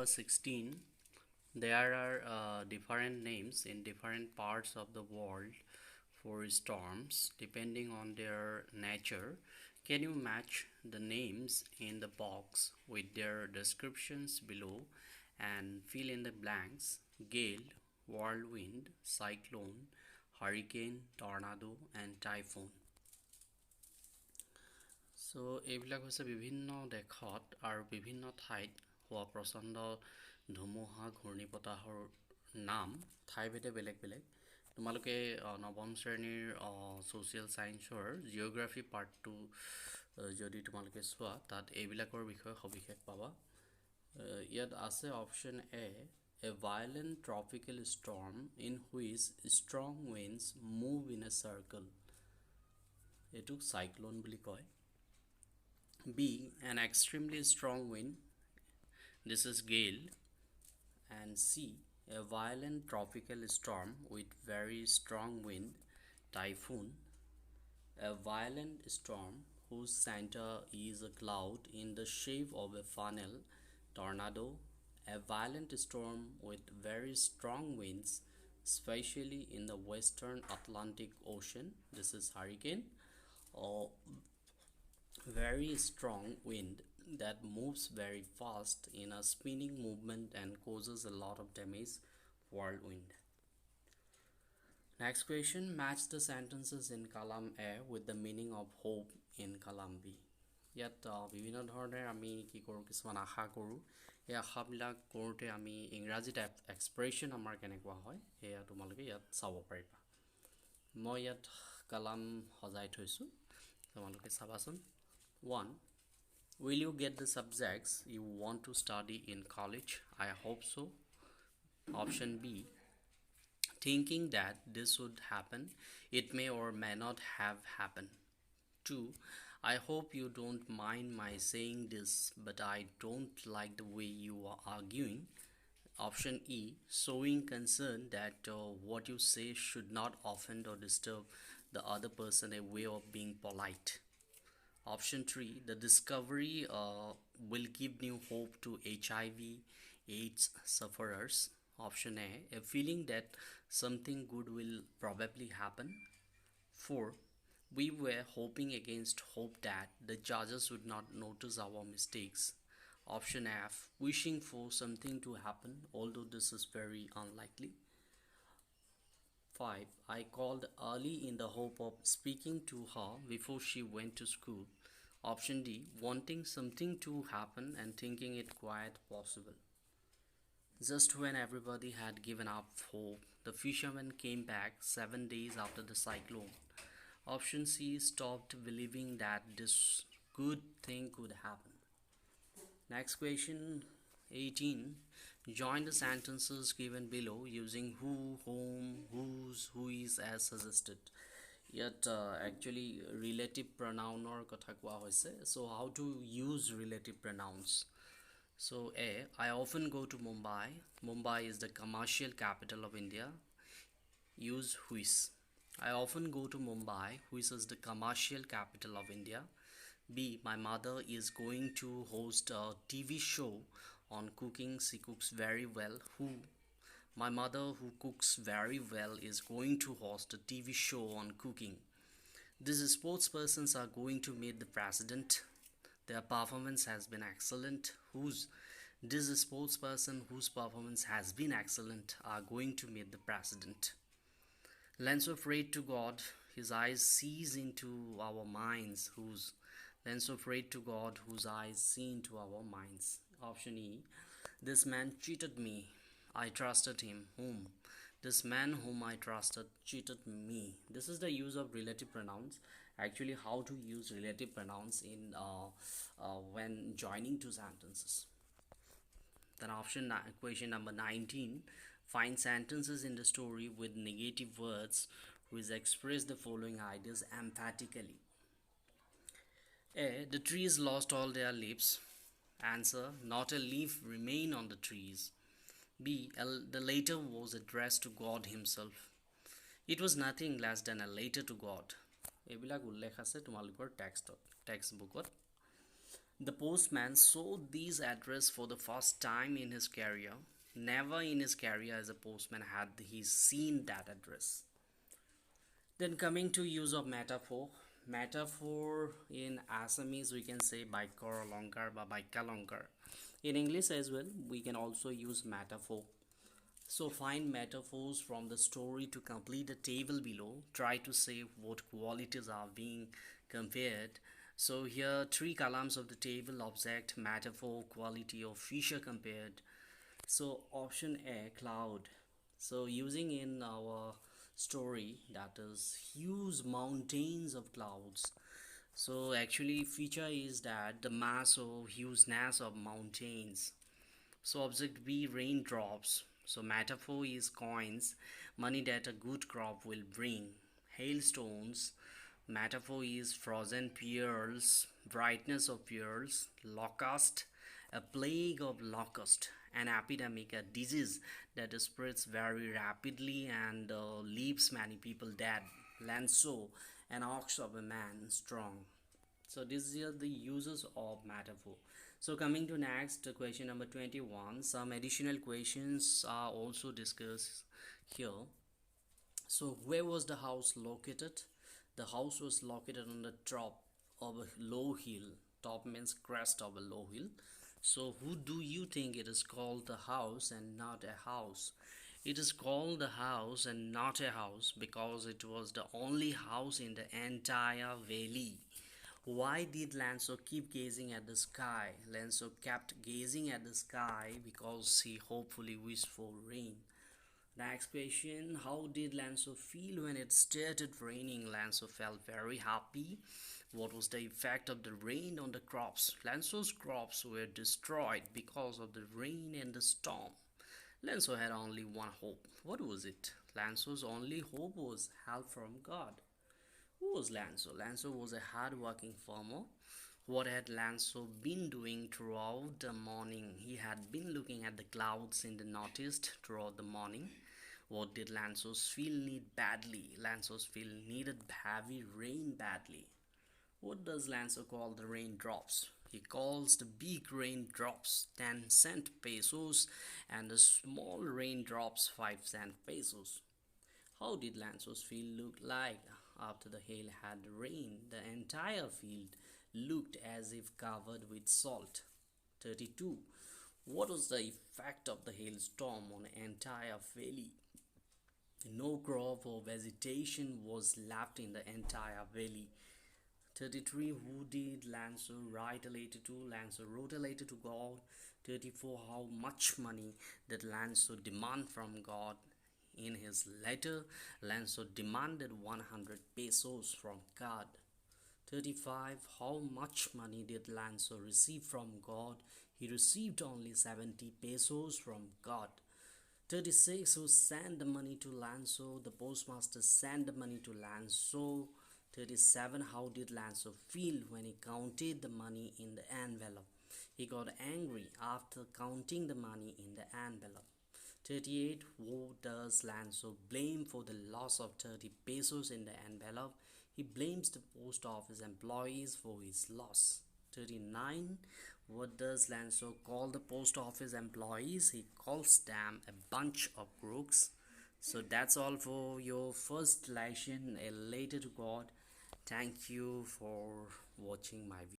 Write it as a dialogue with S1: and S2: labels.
S1: number 16. There are different names in different parts of the world for storms depending on their nature. Can you match the names in the box with their descriptions below and fill in the blanks? Gale, whirlwind, cyclone, hurricane, tornado, and typhoon. So এইবিলাক হৈছে বিভিন্ন দেশত আৰু বিভিন্ন ঠাইত হোৱা প্ৰচণ্ড ধুমুহা ঘূৰ্ণীবতাহৰ নাম ঠাইভেদে বেলেগ বেলেগ। তোমালোকে নৱম শ্ৰেণীৰ ছ'চিয়েল ছায়েন্সৰ জিঅ'গ্ৰাফী পাৰ্টটো যদি তোমালোকে চোৱা তাত এইবিলাকৰ বিষয়ে সবিশেষ পাবা। ইয়াত আছে option A violent tropical storm in which strong winds move in a circle, এইটোক চাইক্লন বুলি কয়। B, an extremely strong wind, this is gale. And C, a violent tropical storm with very strong wind, typhoon. A violent storm whose center is a cloud in the shape of a funnel, tornado. A violent storm with very strong winds, especially in the western Atlantic Ocean, this is hurricane. Or very strong wind that moves very fast in a spinning movement and causes a lot of damage, whirlwind. Next question, match the sentences in column A with the meaning of hope in column B. ইয়াত বিভিন্ন ধৰণে আমি কি কৰোঁ, কিছুমান আশা কৰোঁ। এই আশাবিলাক কৰোঁতে আমি ইংৰাজীত এক্সপ্ৰেশ্যন আমাৰ কেনেকুৱা হয় সেয়া তোমালোকে ইয়াত চাব পাৰিবা। মই ইয়াত কলাম সজাই থৈছোঁ, তোমালোকে চাবাচোন। 1. Will you get the subjects you want to study in college? I hope so. Option B. Thinking that this would happen, it may or may not have happened. 2. I hope you don't mind my saying this, but I don't like the way you are arguing. Option E. Showing concern that what you say should not offend or disturb the other person, a way of being polite. Option 3, the discovery will give new hope to HIV/AIDS sufferers. Option A, a feeling that something good will probably happen. 4, we were hoping against hope that the judges would not notice our mistakes. Option F, wishing for something to happen, although this is very unlikely. 5. I called early in the hope of speaking to her before she went to school. Option D, wanting something to happen and thinking it quite possible. Just when everybody had given up hope, the fishermen came back 7 days after the cyclone. Option C, stopped believing that this good thing could happen. Next question, 18. Join the sentences given below using who, whom, whose, who is as suggested. Yet actually relative pronoun or kotha koa hoise. So how to use relative pronouns? So A, I often go to Mumbai. Mumbai is the commercial capital of India. Use which. I often go to Mumbai, which is the commercial capital of India. B, my mother is going to host a TV show on cooking. She cooks very well. Who? My mother, who cooks very well, is going to host a TV show on cooking. These sportspersons are going to meet the president. Their performance has been excellent. Whose? These sportsperson whose performance has been excellent are going to meet the president. Lens of ray to God, his eyes sees into our minds. Whose? Lens of ray to God, whose eyes see into our minds. Option E, this man cheated me. I trusted him. Whom? This man whom I trusted cheated me. This is the use of relative pronouns. Actually, how to use relative pronouns in when joining two sentences. Then question number 19. Find sentences in the story with negative words which express the following ideas emphatically. A, the trees lost all their leaves. Answer, not a leaf remained on the trees. B, the letter was addressed to God himself. It was nothing less than a letter to God. এইবিলাক উল্লেখ আছে তোমালোকৰ text বুকত। The postman saw this address for the first time in his career. Never in his career as a postman had he seen that address. Then coming to use of metaphor. Metaphor in Assamese we can say baikor longer বা baika longer. In English as well we can also use metaphor. So find metaphors from the story to complete the table below. Try to say what qualities are being compared. So here three columns of the table: object, metaphor, quality or feature compared. So option A, cloud. So using in our story, that is huge mountains of clouds. So actually feature is that the mass or hugeness of mountains. So object B, raindrops. So metaphor is coins, money that a good crop will bring. Hailstones. Metaphor is frozen pearls, brightness of pearls. Locust, a plague of locust. An epidemic, a disease that spreads very rapidly and leaves many people dead. Lanso, an ox of a man strong. So these are the uses of metaphor. So coming to next question number 21, some additional questions are also discussed here. So where was the house located? The house was located on the top of a low hill. Top means crest of a low hill. So who do you think it is called the house and not a house? It is called the house and not a house because it was the only house in the entire valley. Why did Lanso keep gazing at the sky? Lanso kept gazing at the sky because he hopefully wished for rain. Next question, how did Lanso feel when it started raining? Lanso felt very happy. What was the effect of the rain on the crops? Lanso's crops were destroyed because of the rain and the storm. Lanso had only one hope. What was it? Lanso's only hope was help from God. Who was Lanso? Lanso was a hard-working farmer. What had Lanso been doing throughout the morning? He had been looking at the clouds in the northeast throughout the morning. What did Lanso's field need badly? Lanso's field needed heavy rain badly. What does Lanso call the raindrops? He calls the big raindrops 10-cent pesos and the small raindrops 5-cent pesos. How did Lanso's field look like after the hail had rained? The entire field looked as if covered with salt. 32. What was the effect of the hailstorm on the entire valley? No crop or vegetation was left in the entire valley. 33. Who did Lanso write a letter to? Lanso wrote a letter to God. 34. How much money did Lanso demand from God? In his letter, Lanso demanded 100 pesos from God. 35. How much money did Lanso receive from God? He received only 70 pesos from God. 36. Who sent the money to Lanso? The postmaster sent the money to Lanso. 37. How did Lanso feel when he counted the money in the envelope? He got angry after counting the money in the envelope. 38. What does Lanso blame for the loss of 30 pesos in the envelope? He blames the post office employees for his loss. 39. What does Lanso call the post office employees? He calls them a bunch of crooks. So that's all for your first lesson, A Letter to God. Thank you for watching my video.